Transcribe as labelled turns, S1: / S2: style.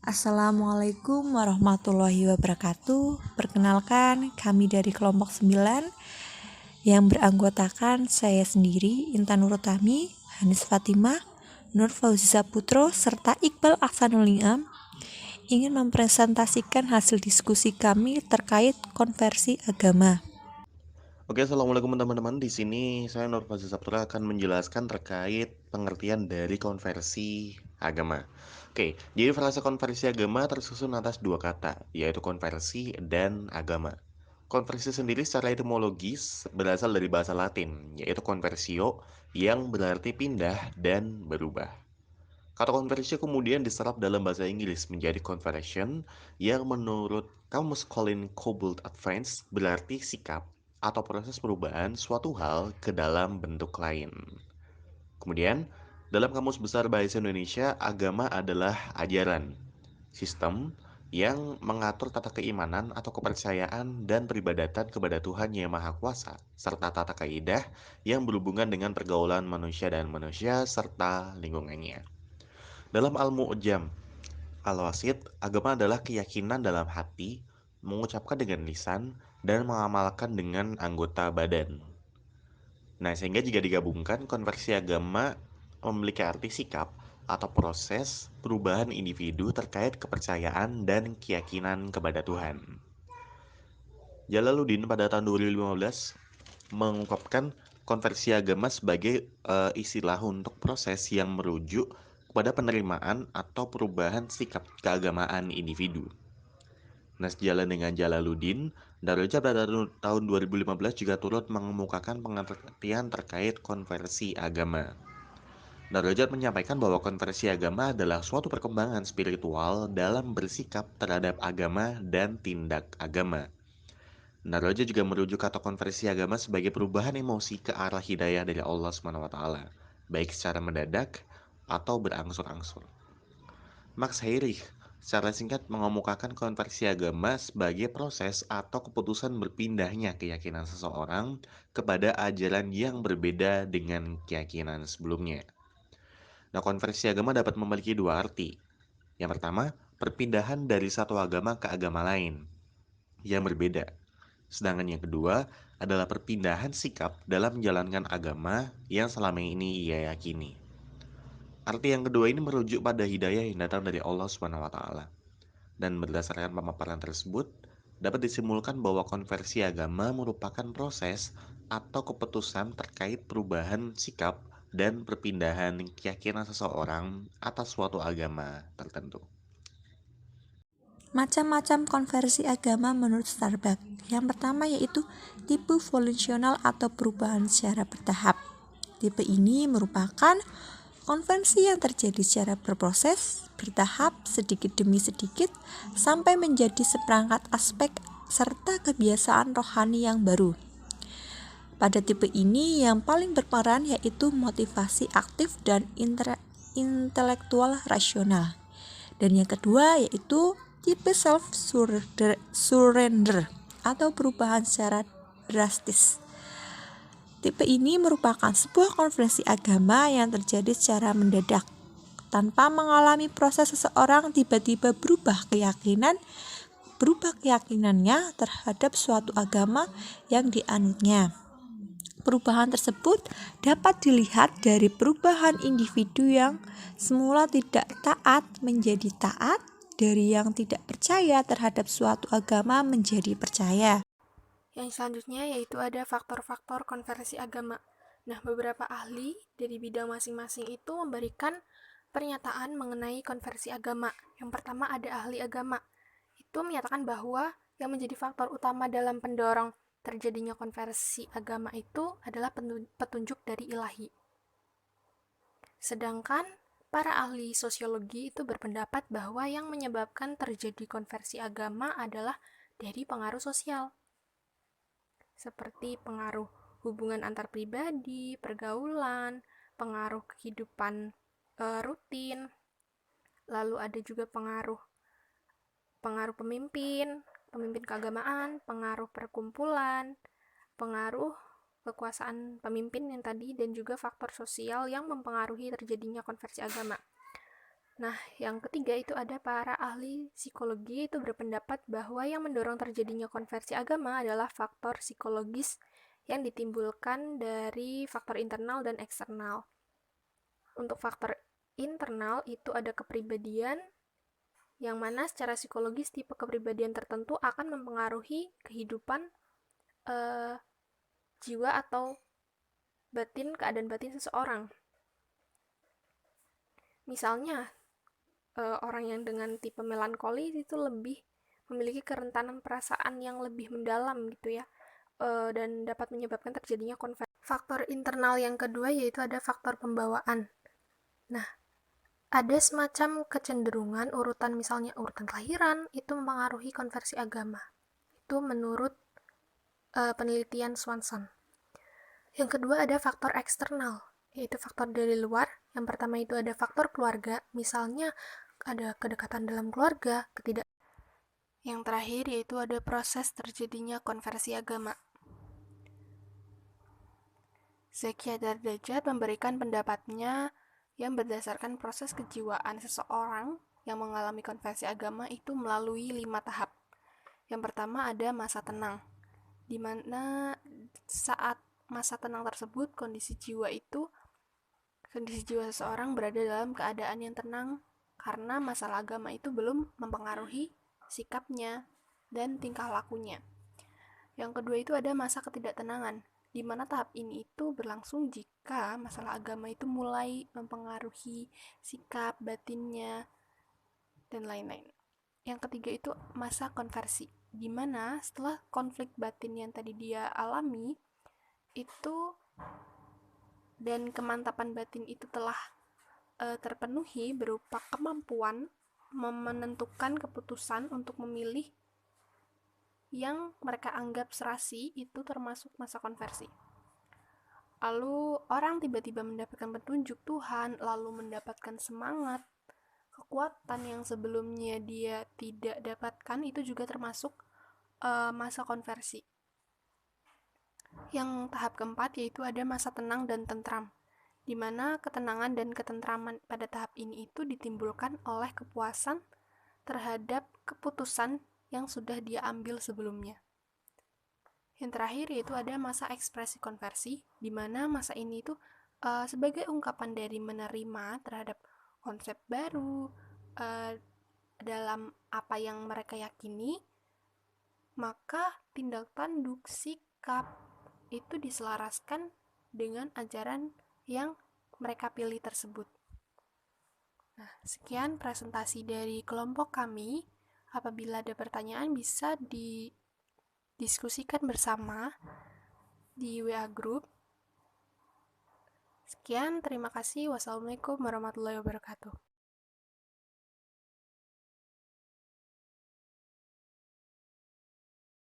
S1: Assalamualaikum warahmatullahi wabarakatuh. Perkenalkan, kami dari kelompok 9 yang beranggotakan saya sendiri, Intan Nurutami, Hanis Fatimah, Nur Fauzi Saputro, serta Iqbal Ahsanul Ni'am ingin mempresentasikan hasil diskusi kami terkait konversi agama.
S2: Oke, assalamualaikum teman-teman. Di sini saya Nur Fazil Saputra akan menjelaskan terkait pengertian dari konversi agama. Oke, jadi frasa konversi agama tersusun atas dua kata, yaitu konversi dan agama. Konversi sendiri secara etimologis berasal dari bahasa Latin, yaitu conversio, yang berarti pindah dan berubah. Kata konversio kemudian diserap dalam bahasa Inggris menjadi conversion, yang menurut Kamus Colin Cobbold Advance berarti sikap atau proses perubahan suatu hal ke dalam bentuk lain. Kemudian, dalam Kamus Besar Bahasa Indonesia, agama adalah ajaran, sistem yang mengatur tata keimanan atau kepercayaan dan peribadatan kepada Tuhan Yang Maha Kuasa, serta tata kaidah yang berhubungan dengan pergaulan manusia dan manusia serta lingkungannya. Dalam Al-Mu'jam Al-Wasit, agama adalah keyakinan dalam hati, mengucapkan dengan lisan, dan mengamalkan dengan anggota badan. Nah, sehingga jika digabungkan, konversi agama memiliki arti sikap atau proses perubahan individu terkait kepercayaan dan keyakinan kepada Tuhan. Jalaluddin pada tahun 2015 mengungkapkan konversi agama sebagai istilah untuk proses yang merujuk kepada penerimaan atau perubahan sikap keagamaan individu. Nah, sejalan dengan Jalaluddin, Darajat pada tahun 2015 juga turut mengemukakan pengertian terkait konversi agama. Darajat menyampaikan bahwa konversi agama adalah suatu perkembangan spiritual dalam bersikap terhadap agama dan tindak agama. Naroja juga merujuk kata konversi agama sebagai perubahan emosi ke arah hidayah dari Allah SWT, baik secara mendadak atau berangsur-angsur. Max Heinrich secara singkat mengemukakan konversi agama sebagai proses atau keputusan berpindahnya keyakinan seseorang kepada ajaran yang berbeda dengan keyakinan sebelumnya. Nah, konversi agama dapat memiliki dua arti. Yang pertama, perpindahan dari satu agama ke agama lain yang berbeda. Sedangkan yang kedua adalah perpindahan sikap dalam menjalankan agama yang selama ini ia yakini. Arti yang kedua ini merujuk pada hidayah yang datang dari Allah SWT. Dan berdasarkan pemaparan tersebut, dapat disimpulkan bahwa konversi agama merupakan proses atau keputusan terkait perubahan sikap dan perpindahan keyakinan seseorang atas suatu agama tertentu.
S1: Macam-macam konversi agama menurut Starbuck. Yang pertama yaitu tipe volunsional atau perubahan secara bertahap. Tipe ini merupakan konversi yang terjadi secara berproses, bertahap, sedikit demi sedikit, sampai menjadi seperangkat aspek serta kebiasaan rohani yang baru. Pada tipe ini yang paling berperan yaitu motivasi aktif dan intelektual rasional. Dan yang kedua yaitu tipe self-surrender atau perubahan secara drastis. Tipe ini merupakan sebuah konversi agama yang terjadi secara mendadak. Tanpa mengalami proses seseorang tiba-tiba berubah keyakinannya terhadap suatu agama yang dianutnya. Perubahan tersebut dapat dilihat dari perubahan individu yang semula tidak taat menjadi taat, dari yang tidak percaya terhadap suatu agama menjadi percaya.
S3: Yang selanjutnya yaitu ada faktor-faktor konversi agama. Nah, beberapa ahli dari bidang masing-masing itu memberikan pernyataan mengenai konversi agama. Yang pertama ada ahli agama. Itu menyatakan bahwa yang menjadi faktor utama dalam pendorong terjadinya konversi agama itu adalah petunjuk dari ilahi. Sedangkan para ahli sosiologi itu berpendapat bahwa yang menyebabkan terjadi konversi agama adalah dari pengaruh sosial, seperti pengaruh hubungan antar pribadi, pergaulan, pengaruh kehidupan rutin, lalu ada juga pengaruh pemimpin keagamaan, pengaruh perkumpulan, pengaruh kekuasaan pemimpin yang tadi, dan juga faktor sosial yang mempengaruhi terjadinya konversi agama. Nah, yang ketiga itu ada para ahli psikologi itu berpendapat bahwa yang mendorong terjadinya konversi agama adalah faktor psikologis yang ditimbulkan dari faktor internal dan eksternal. Untuk faktor internal itu ada kepribadian, yang mana secara psikologis tipe kepribadian tertentu akan mempengaruhi kehidupan jiwa atau keadaan batin seseorang. Misalnya, orang yang dengan tipe melankoli itu lebih memiliki kerentanan perasaan yang lebih mendalam gitu ya, dan dapat menyebabkan terjadinya konversi. Faktor internal yang kedua yaitu ada faktor pembawaan. Nah, ada semacam kecenderungan misalnya urutan kelahiran itu mempengaruhi konversi agama. Itu menurut penelitian Swanson. Yang kedua ada faktor eksternal, yaitu faktor dari luar. Yang pertama itu ada faktor keluarga, misalnya ada kedekatan dalam keluarga, Yang terakhir yaitu ada proses terjadinya konversi agama. Zeki Darajat memberikan pendapatnya yang berdasarkan proses kejiwaan seseorang yang mengalami konversi agama itu melalui 5 tahap. Yang pertama ada masa tenang, di mana saat masa tenang tersebut kondisi jiwa seseorang berada dalam keadaan yang tenang karena masalah agama itu belum mempengaruhi sikapnya dan tingkah lakunya. Yang kedua itu ada masa ketidaktenangan, di mana tahap ini itu berlangsung jika masalah agama itu mulai mempengaruhi sikap batinnya dan lain-lain. Yang ketiga itu masa konversi, di mana setelah konflik batin yang tadi dia alami itu dan kemantapan batin itu telah terpenuhi berupa kemampuan menentukan keputusan untuk memilih yang mereka anggap serasi, itu termasuk masa konversi. Lalu orang tiba-tiba mendapatkan petunjuk Tuhan, lalu mendapatkan semangat, kekuatan yang sebelumnya dia tidak dapatkan, itu juga termasuk masa konversi. Yang tahap keempat yaitu ada masa tenang dan tentram, di mana ketenangan dan ketentraman pada tahap ini itu ditimbulkan oleh kepuasan terhadap keputusan yang sudah dia ambil sebelumnya. Yang terakhir yaitu ada masa ekspresi konversi, di mana masa ini itu sebagai ungkapan dari menerima terhadap konsep baru dalam apa yang mereka yakini, maka tindak tanduk sikap itu diselaraskan dengan ajaran yang mereka pilih tersebut. Nah, sekian presentasi dari kelompok kami. Apabila ada pertanyaan bisa didiskusikan bersama di WA Group. Sekian, terima kasih. Wassalamualaikum warahmatullahi wabarakatuh.